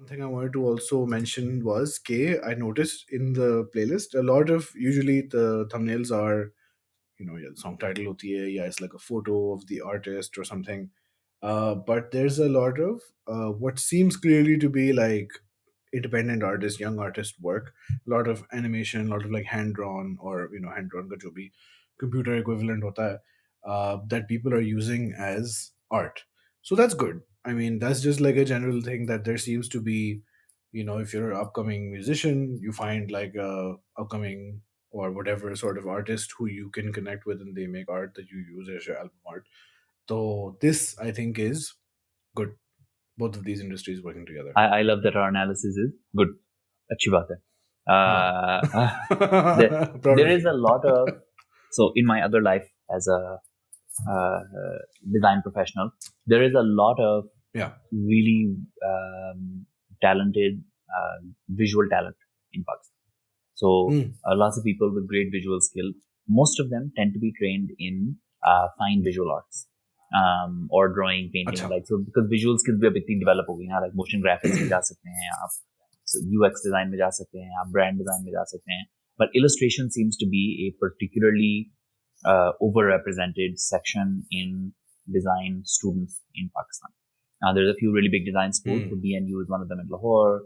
One thing I wanted to also mention was K. I noticed in the playlist a lot of usually the thumbnails are yeah, song title hoti hai, yeah, it's like a photo of the artist or something. But there's a lot of what seems clearly to be like independent artist, young artist work. A lot of animation, a lot of like hand drawn or hand drawn ka jo bhi computer equivalent hota hai, that people are using as art. So that's good. I mean, that's just like a general thing that there seems to be. If you're an upcoming musician, you find like a upcoming or whatever sort of artist who you can connect with and they make art that you use as your album art. So this I think is good. Both of these industries working together. I love that our analysis is good. अच्छी बात है. Huh. There, Proud there of is a you. lot of, so in my other life as a design professional, there is a lot of Yeah. really talented visual talent in Pakistan. So lots of people with great visual skill. Most of them tend to be trained in fine visual arts or drawing, painting. अच्छा. Like so, because visual skills भी अब इतनी develop हो गई हैं, like motion graphics में जा सकते हैं आप, UX design में जा सकते हैं आप, brand design में जा सकते हैं. But illustration seems to be a particularly overrepresented section in design students in Pakistan. There's a few really big design schools. So BNU is one of them in Lahore.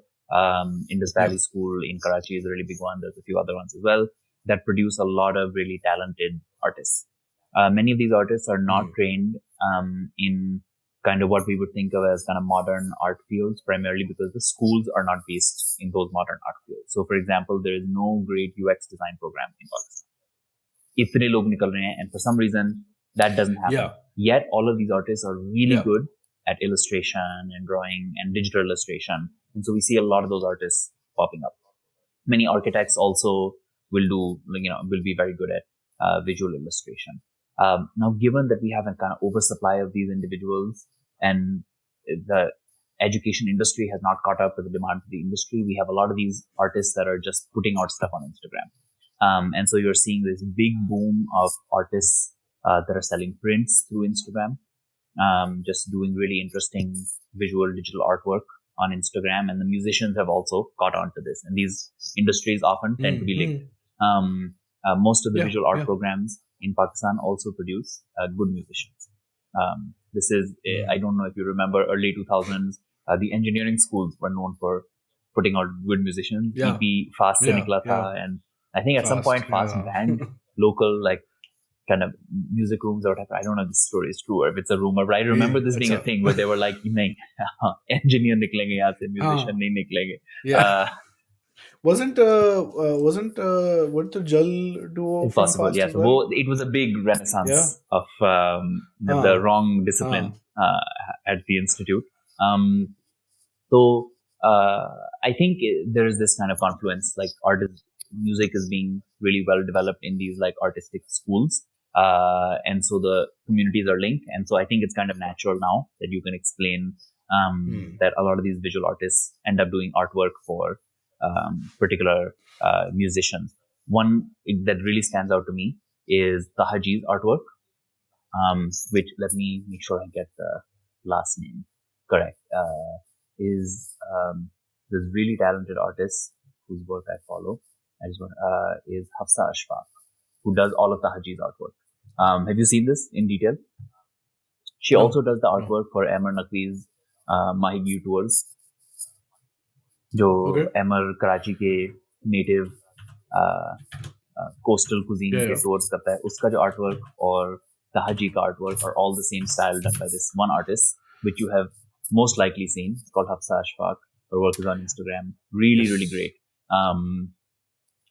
Indus Valley School in Karachi is a really big one. There's a few other ones as well that produce a lot of really talented artists. Many of these artists are not trained in kind of what we would think of as kind of modern art fields, primarily because the schools are not based in those modern art fields. So, for example, there is no great UX design program in Pakistan. इतने लोग निकल रहे हैं, and for some reason that doesn't happen. Yeah. Yet all of these artists are really good at illustration and drawing and digital illustration, and so we see a lot of those artists popping up. Many architects also will be very good at visual illustration. Now, given that we have a kind of oversupply of these individuals and the education industry has not caught up with the demand for the industry, we have a lot of these artists that are just putting out stuff on Instagram. And so you're seeing this big boom of artists that are selling prints through Instagram, just doing really interesting visual digital artwork on Instagram. And the musicians have also caught on to this. And these industries often tend to be linked. Most of the visual art programs in Pakistan also produce good musicians. This is, I don't know if you remember early 2000s, the engineering schools were known for putting out good musicians. EP Fast se nikla tha, and I think at some point Fast banned local like kind of music rooms or whatever. I don't know if this story is true or if it's a rumor, but I remember this being a thing where they were like, nahi, engineer niklenge yahan se, musician nahi niklenge. Wasn't what the Jal duo from Impossible, Fast yeah. as So well? it was a big renaissance of the wrong discipline at the institute. So I think there is this kind of confluence, like music is being really well developed in these like artistic schools, and so the communities are linked, and so I think it's kind of natural now that you can explain that a lot of these visual artists end up doing artwork for particular musicians. One that really stands out to me is the Haji's artwork, which, let me make sure I get the last name correct, is this really talented artist whose work I follow. Is Hafsa Ashfaq, who does all of the Haji's artwork. Have you seen this in detail? She also does the artwork for Amar Naqvi's Mahigir tours, जो एमर कराची के native coastal cuisine के tours करता है, उसका जो artwork और the Haji का artwork are all the same style done by this one artist, which you have most likely seen. It's called Hafsa Ashfaq. Her work is on Instagram. Really, really great.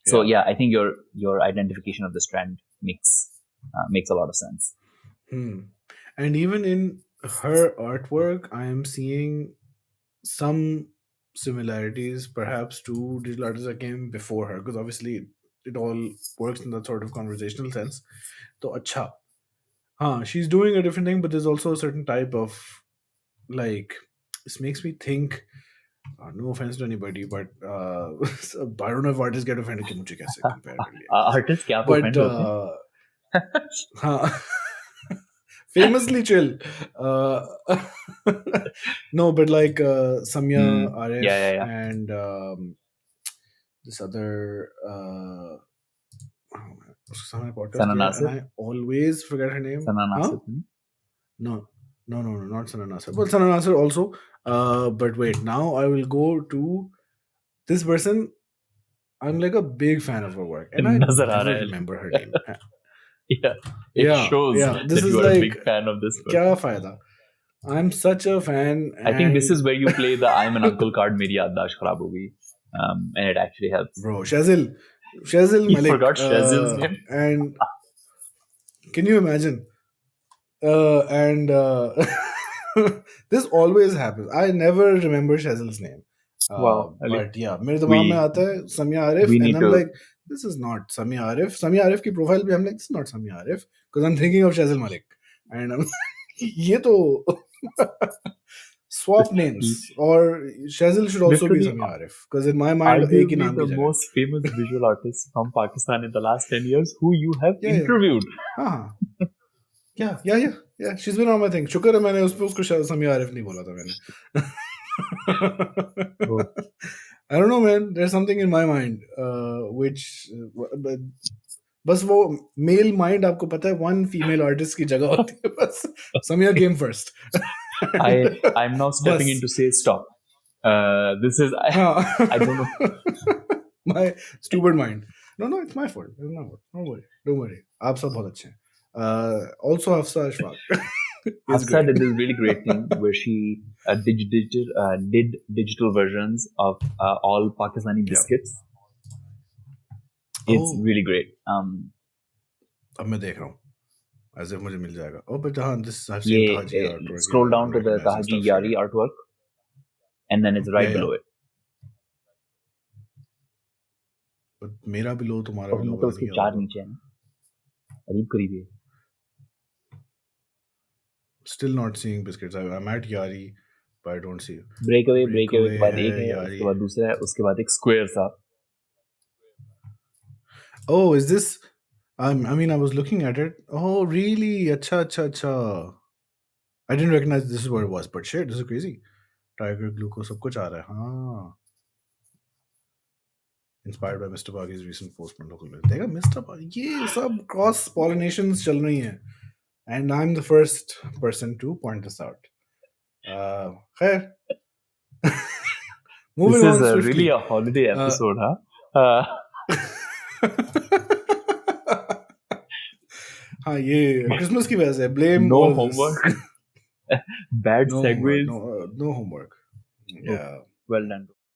So yeah, I think your identification of this trend makes a lot of sense. And even in her artwork, I am seeing some similarities perhaps to digital artists that came before her, because obviously it all works in that sort of conversational sense. So acha. She's doing a different thing, but there's also a certain type of like, this makes me think, no offense to anybody, but I don't know if artists get offended कि मुझे कैसे compare कर लिया. Artists क्या offend होते हैं? famously chill. Uh, no, but like Samya, Yeah, Arif, yeah, yeah. and this other उसके सामने podcast Sana किया है, and Nasir. I always forget her name. Sana Huh? Nasir. No, no, not Sana Nasser. Well, Sana Nasser also. But wait, now I will go to this person. I'm like a big fan of her work, and I Nazar aa never raha hai. remember her name. Yeah, it Yeah, shows yeah. This that is you are a like, big fan of this kya person. fayda? I'm such a fan, I think this and is where you play the "I'm an uncle" card. Meri yaaddash kharab ho gayi, and it actually helps. bro, Shazil You Malik, forgot Shazil's name. and can you imagine? And this always happens. I never remember Shazil's name. Wow, Ali. But yeah, मेरे दिमाग में We आता है Samia Arif, we and need I'm to. like, this is not Samia Arif. Samia Arif की profile पे I'm like, this is not Samia Arif, because I'm thinking of Shazil Malik, and I'm ये तो swap names, or Shazil should also be Literally, Samia Arif, because in my mind एक ही arguably नाम the की जगह है. most famous visual artist from Pakistan in the last 10 years who you have Yeah, interviewed. हाँ. Yeah. She's been on my thing. शुक्र है मैंने उसको समिया आरिफ नहीं बोला था मैंने. Oh. I don't know, man. There's something in my mind, which, बस वो मेल माइंड आपको पता है, one female artist की जगह होती है बस. Samiya came first. I'm now stepping in to say stop. This is I don't know. My stupid mind. No, it's my fault. It's my fault. Don't worry. आप सब बहुत अच्छे हैं. Also Hafsa Ashfaq. Hafsa did this really great thing where she did digital versions of all Pakistani biscuits. It's really great. अब मैं देख रहा हूँ. As if मुझे मिल जाएगा. Oh, but this I've seen Tahaji artwork. Scroll down to the recognizing Tahaji stuff, Yari yeah. artwork, and then it's right below it. But मेरा भी लो तुम्हारा भी लो. मतलब उसके चार नीचे है ना. करीब करीब है. Still not seeing biscuits. I'm at Yari, but I don't see it. Breakaway के बाद एक है, Yari. उसके बाद दूसरा है, उसके बाद एक square सा. Oh, is this? I mean, I was looking at it. Oh, really? Acha. I didn't recognize this is what it was, but shit, this is crazy. Tiger Glucose, सब कुछ आ रहा है. हाँ. Inspired by Mr. Baghi's recent post on local. देखा Mr. Baghi, ये सब cross pollinations चल रही हैं, and I'm the first person to point this out. खैर. Moving This on is swiftly. really a holiday episode, huh? हाँ ये Christmas की वजह से blame No all homework. this. Bad No segues. homework. No homework. Yeah. Well done.